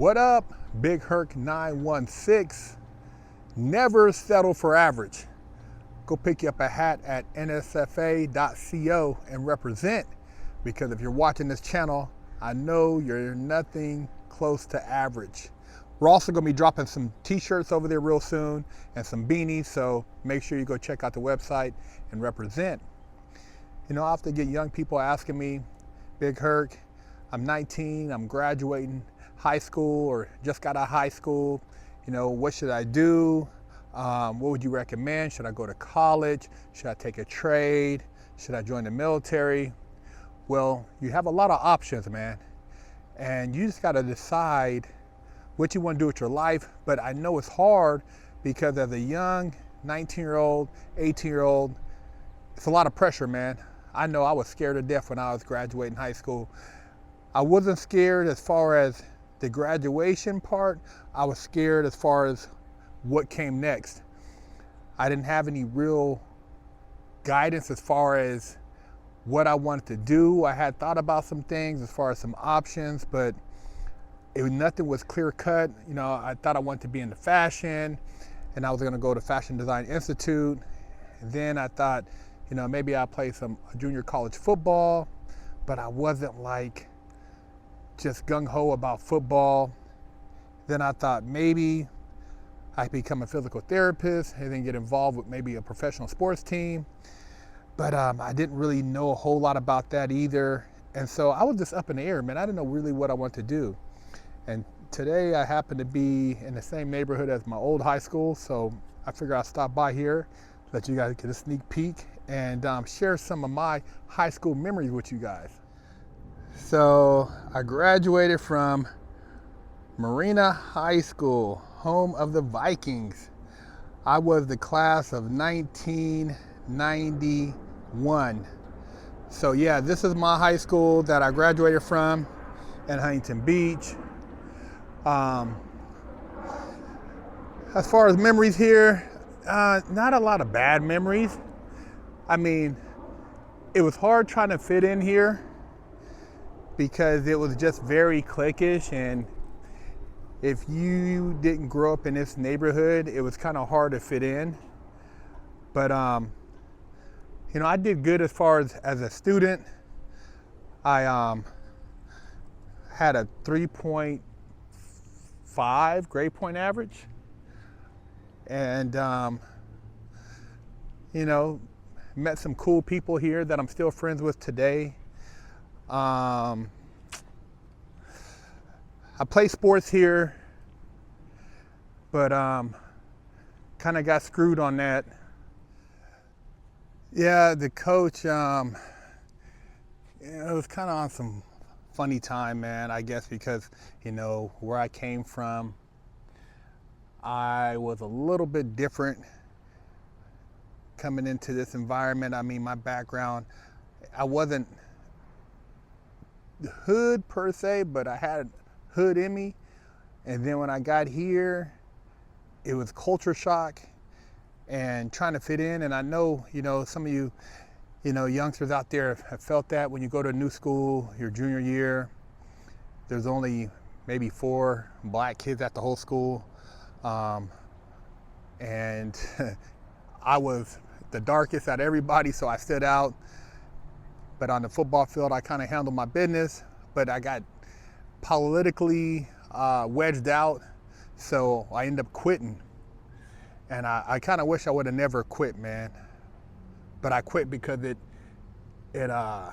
What up? Big Herc 916. Never settle for average. Go pick you up a hat at nsfa.co and represent, because if you're watching this channel, I know you're nothing close to average. We're also going to be dropping some t-shirts over there real soon and some beanies, so make sure you go check out the website and represent. You know, I often get young people asking me, Big Herc, I'm 19, I'm graduating high school or just got out of high school. You know, what should I do? What would you recommend? Should I go to college? Should I take a trade? Should I join the military? Well, you have a lot of options, man. And you just got to decide what you want to do with your life. But I know it's hard because as a young 19-year-old, 18-year-old, it's a lot of pressure, man. I know I was scared to death when I was graduating high school. I wasn't scared as far as the graduation part. I was scared as far as what came next. I didn't have any real guidance as far as what I wanted to do. I had thought about some things as far as some options, but nothing was clear cut. You know, I thought I wanted to be into fashion, and I was going to go to Fashion Design Institute. And then I thought, you know, maybe I'll play some junior college football, but I wasn't like just gung-ho about football. Then I thought maybe I could become a physical therapist and then get involved with maybe a professional sports team. But I didn't really know a whole lot about that either. And so I was just up in the air, man. I didn't know really what I wanted to do. And today I happen to be in the same neighborhood as my old high school. So I figured I'd stop by here, let you guys get a sneak peek and share some of my high school memories with you guys. So I graduated from Marina High School, home of the Vikings. I was the class of 1991. So yeah, this is my high school that I graduated from in Huntington Beach. As far as memories here, not a lot of bad memories. I mean, it was hard trying to fit in here because it was just very cliquish, and if you didn't grow up in this neighborhood, it was kind of hard to fit in. But you know, I did good as far as a student. I had a 3.5 grade point average, and you know, met some cool people here that I'm still friends with today. I play sports here, but kind of got screwed on that. Yeah, the coach, it was kind of on some funny time, man, I guess, because, you know, where I came from, I was a little bit different coming into this environment. I mean, my background, I wasn't hood per se, but I had hood in me. And then when I got here, it was culture shock and trying to fit in. And I know, you know, some of you, you know, youngsters out there have felt that when you go to a new school, your junior year, there's only maybe 4 black kids at the whole school. And I was the darkest out of everybody, so I stood out. But on the football field, I kind of handled my business, but I got politically wedged out, so I ended up quitting. And I kind of wish I would have never quit, man. But I quit because it kind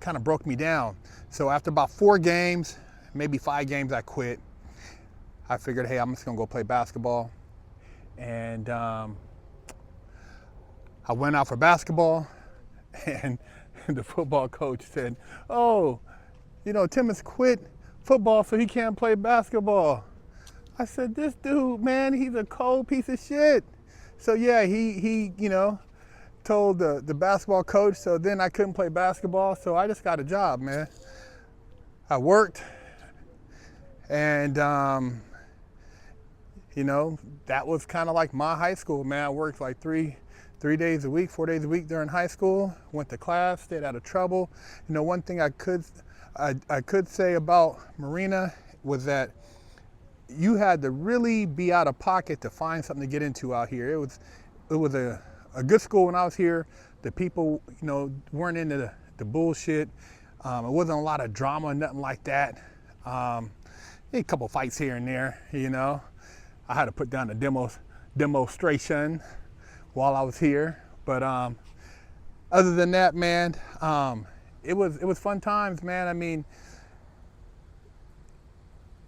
of broke me down. So after about 4 games, maybe 5 games, I quit. I figured, hey, I'm just gonna go play basketball. And I went out for basketball, and the football coach said, oh, you know, Tim has quit football so he can't play basketball. I said, this dude, man, he's a cold piece of shit. So yeah, he you know, told the basketball coach, so then I couldn't play basketball, so I just got a job, man. I worked, and you know, that was kind of like my high school, man. I worked like 3 days a week, 4 days a week during high school, went to class, stayed out of trouble. You know, one thing I could say about Marina was that you had to really be out of pocket to find something to get into out here. It was a good school when I was here. The people, weren't into the bullshit. It wasn't a lot of drama, nothing like that. A couple fights here and there, I had to put down a demonstration while I was here. But other than that, man, it was fun times, man. I mean,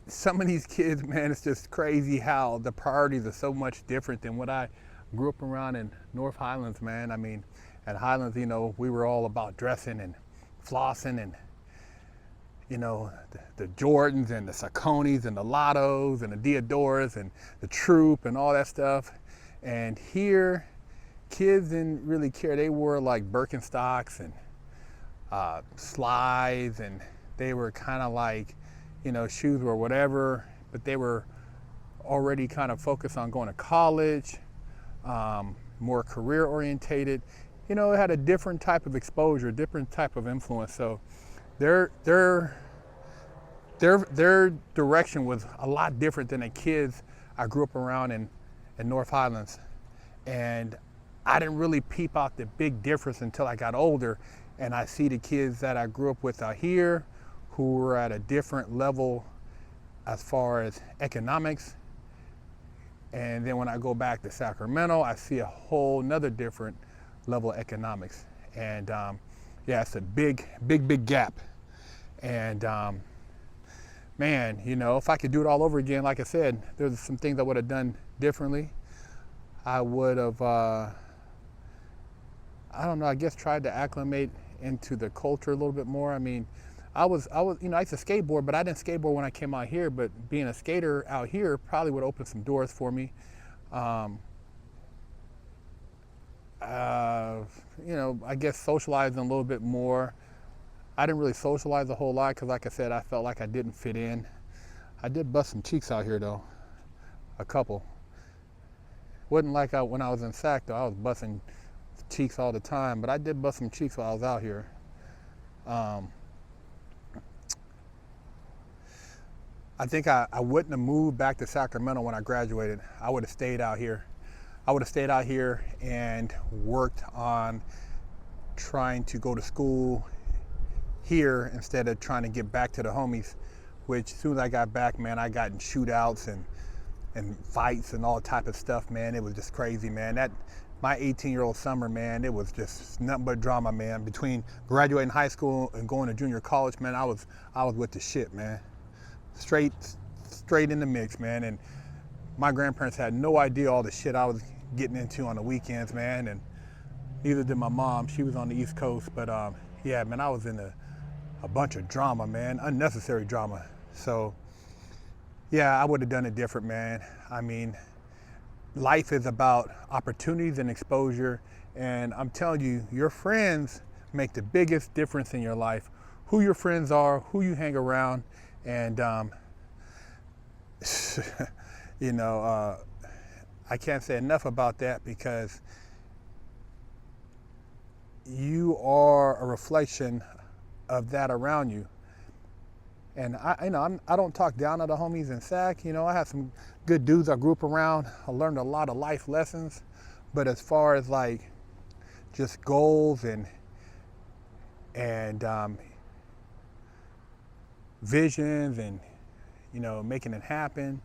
some of these kids, man, it's just crazy how the priorities are so much different than what I grew up around in North Highlands, man. I mean, at Highlands, we were all about dressing and flossing and, the Jordans and the Sauconys and the Lottos and the Diodoras and the Troop and all that stuff. And here, kids didn't really care. They wore like Birkenstocks and slides, and they were kind of like, shoes or whatever, but they were already kind of focused on going to college, more career orientated. It had a different type of exposure, different type of influence. So their direction was a lot different than the kids I grew up around in North Highlands. And I didn't really peep out the big difference until I got older, and I see the kids that I grew up with out here who were at a different level as far as economics. And then when I go back to Sacramento, I see a whole nother different level of economics. And it's a big gap. And man, if I could do it all over again, like I said, there's some things I would have done differently. I would have, I don't know, I guess tried to acclimate into the culture a little bit more. I mean, I used to skateboard, but I didn't skateboard when I came out here. But being a skater out here probably would open some doors for me. I guess socializing a little bit more. I didn't really socialize a whole lot because, like I said, I felt like I didn't fit in. I did bust some cheeks out here, though, a couple. Wasn't like when I was in Sac, though. I was busting cheeks all the time, but I did bust some cheeks while I was out here. I think I wouldn't have moved back to Sacramento when I graduated. I would have stayed out here. I would have stayed out here and worked on trying to go to school here instead of trying to get back to the homies, which as soon as I got back, man, I got in shootouts and fights and all type of stuff, man. It was just crazy, man. My 18-year-old summer, man, it was just nothing but drama, man. Between graduating high school and going to junior college, man, I was with the shit, man. Straight in the mix, man. And my grandparents had no idea all the shit I was getting into on the weekends, man. And neither did my mom. She was on the East Coast. But yeah, man, I was in a bunch of drama, man, unnecessary drama. So yeah, I would have done it different, man. I mean, life is about opportunities and exposure. And I'm telling you, your friends make the biggest difference in your life. Who your friends are, who you hang around. And, I can't say enough about that, because you are a reflection of that around you. And I don't talk down to the homies in Sac. I have some good dudes I grew up around. I learned a lot of life lessons. But as far as like just goals and visions and making it happen,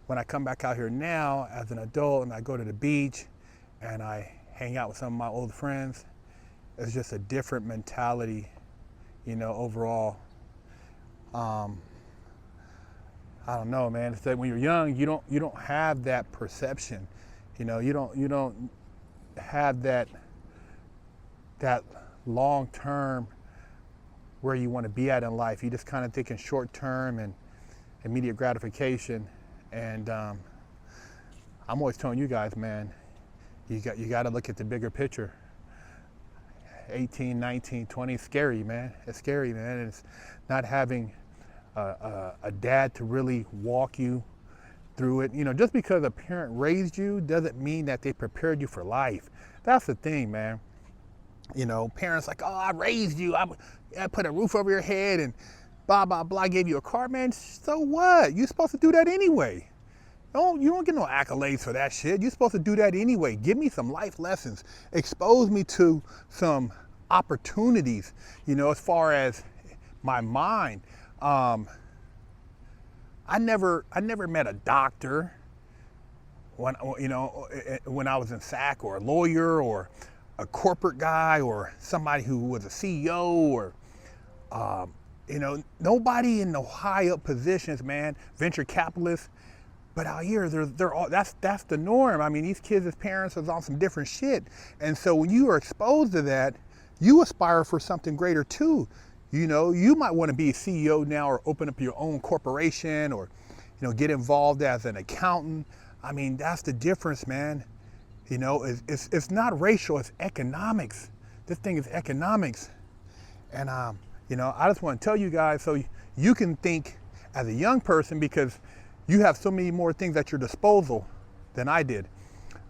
when I come back out here now as an adult and I go to the beach and I hang out with some of my old friends, it's just a different mentality, overall. I don't know, man. It's that when you're young, you don't have that perception, you don't have that long term where you want to be at in life. You just kind of thinking short term and immediate gratification. And I'm always telling you guys, man, you got to look at the bigger picture. 18, 19, 20, scary, man. It's scary, man. And it's not having a dad to really walk you through it. Just because a parent raised you doesn't mean that they prepared you for life. That's the thing, man. Parents like, oh, I raised you. I put a roof over your head and blah, blah, blah, I gave you a car, man. So what? You're supposed to do that anyway. You don't get no accolades for that shit. You're supposed to do that anyway. Give me some life lessons. Expose me to some opportunities, you know, as far as my mind. I never met a doctor when I was in SAC, or a lawyer, or a corporate guy, or somebody who was a CEO, or nobody in the high up positions, man, venture capitalists. But out here, they're all, that's the norm. I mean, these kids' parents are on some different shit. And so when you are exposed to that, you aspire for something greater too. You know, you might want to be a CEO now, or open up your own corporation, or, you know, get involved as an accountant. I mean, that's the difference, man. You know, it's not racial, it's economics. This thing is economics. And, you know, I just want to tell you guys so you can think as a young person, because you have so many more things at your disposal than I did.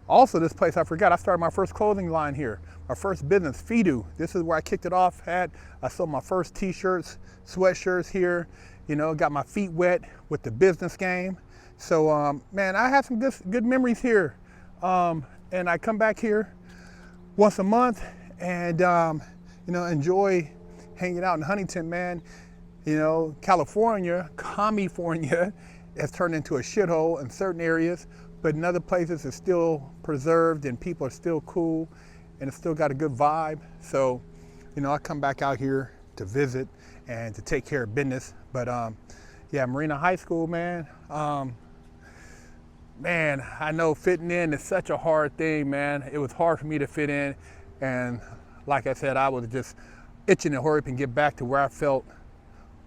Also, this place, I forgot, I started my first clothing line here. My first business, Fidu. This is where I kicked it off at. I sold my first t-shirts, sweatshirts here. You know, got my feet wet with the business game. So, man, I have some good memories here. And I come back here once a month and, you know, enjoy hanging out in Huntington, man. You know, California, California, has turned into a shithole in certain areas, but in other places it's still preserved and people are still cool and it's still got a good vibe. So, you know, I come back out here to visit and to take care of business. But yeah, Marina High School, man. Man, I know fitting in is such a hard thing, man. It was hard for me to fit in. And like I said, I was just itching to hurry up and get back to where I felt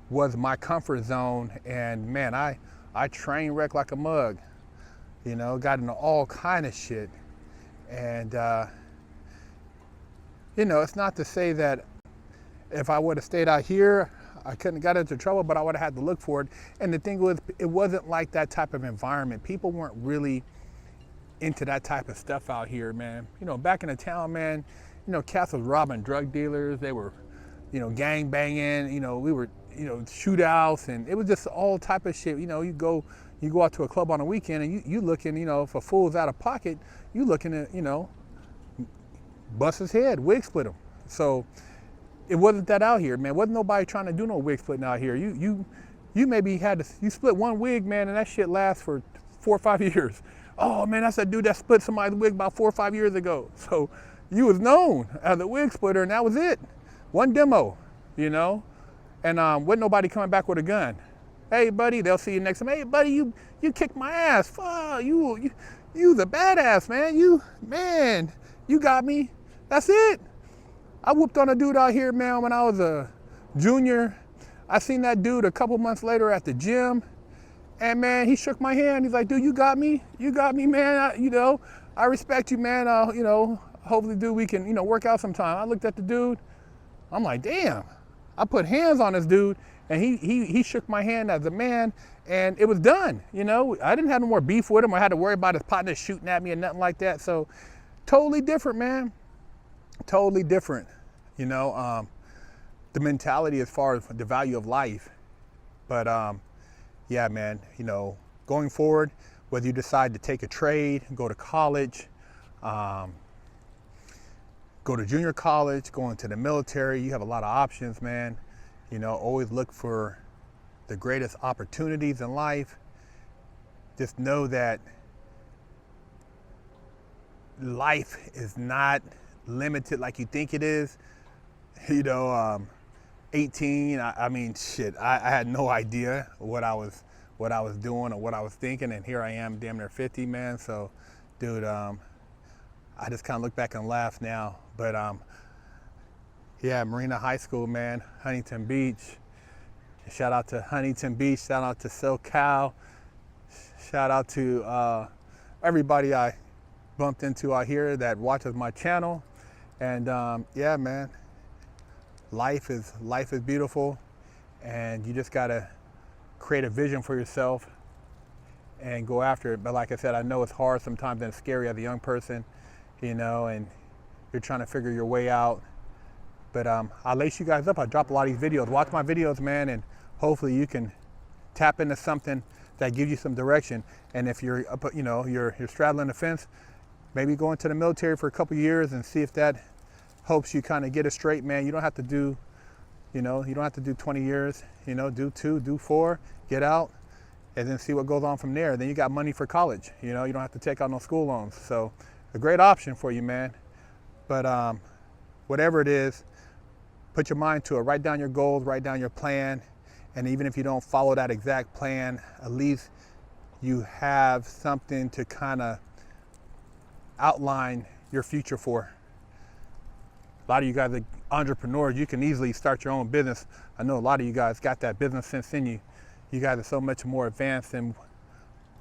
was my comfort zone. And man, I train wrecked like a mug, you know, got into all kind of shit. And, you know, it's not to say that if I would have stayed out here, I couldn't have got into trouble, but I would have had to look for it. And the thing was, it wasn't like that type of environment. People weren't really into that type of stuff out here, man. You know, back in the town, man, you know, cats was robbing drug dealers. They were, you know, gang banging, you know, we were, you know, shootouts, and it was just all type of shit. You know, you go out to a club on a weekend and you looking, you know, if a fool's out of pocket, you looking at, you know, bust his head, wig split him. So it wasn't that out here, man. Wasn't nobody trying to do no wig splitting out here. You maybe you split one wig, man, and that shit lasts for 4 or 5 years. Oh man, that's that dude that split somebody's wig about 4 or 5 years ago. So you was known as a wig splitter, and that was it. One demo, you know. And wasn't nobody coming back with a gun. Hey, buddy, they'll see you next time. Hey, buddy, you kicked my ass. Fuck, you the badass, man. You got me. That's it. I whooped on a dude out here, man, when I was a junior. I seen that dude a couple months later at the gym. And, man, he shook my hand. He's like, dude, you got me, man. You know, I respect you, man. You know, hopefully, dude, we can, you know, work out sometime. I looked at the dude. I'm like, damn. I put hands on this dude, and he shook my hand as a man, and it was done. You know, I didn't have no more beef with him. I had to worry about his partner shooting at me and nothing like that. So totally different, man. Totally different. You know, the mentality as far as the value of life. But yeah, man, you know, going forward, whether you decide to take a trade, go to college, go to junior college, go into the military, you have a lot of options, man. You know, always look for the greatest opportunities in life. Just know that life is not limited like you think it is. You know, 18, I mean, shit, I had no idea what I was doing or what I was thinking, and here I am, damn near 50, man. So, dude, I just kind of look back and laugh now. But yeah, Marina High School, man, Huntington Beach. Shout out to Huntington Beach. Shout out to SoCal. Shout out to everybody I bumped into out here that watches my channel. And yeah, man, life is beautiful, and you just gotta create a vision for yourself and go after it. But like I said, I know it's hard sometimes and it's scary as a young person, you know, and you're trying to figure your way out. But I'll lace you guys up. I drop a lot of these videos. Watch my videos, man, and hopefully you can tap into something that gives you some direction. And if you're up, you're straddling the fence, maybe go into the military for a couple years and see if that helps you kind of get it straight, man. You don't have to do, you don't have to do 20 years, do 2, do 4, get out, and then see what goes on from there. Then you got money for college, you don't have to take out no school loans. So a great option for you, man. But whatever it is, put your mind to it. Write down your goals, write down your plan. And even if you don't follow that exact plan, at least you have something to kind of outline your future for. A lot of you guys are entrepreneurs. You can easily start your own business. I know a lot of you guys got that business sense in you. You guys are so much more advanced than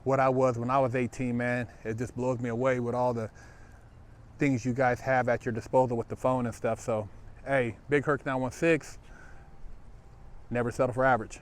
what I was when I was 18, man. It just blows me away with all the things you guys have at your disposal with the phone and stuff. So, hey, Big Herc 916, never settle for average.